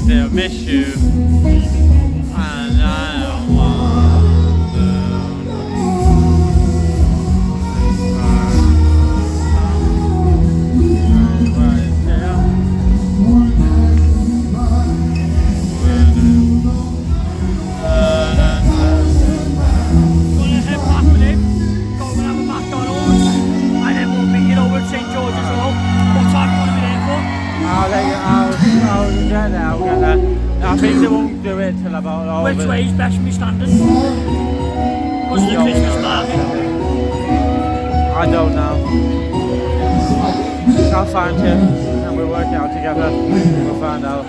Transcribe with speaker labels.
Speaker 1: they'll miss you, and I don't want them.
Speaker 2: Gonna head back with him, go and have a McDonald's, and then we'll meet you over at St George's Hall. What time do you want to be there for?
Speaker 1: I'll get there. I think they won't do it till about all
Speaker 2: Which way is best for me standing? Because of the Christmas market.
Speaker 1: I don't know. I'll find you and we'll work it out together. We'll find out.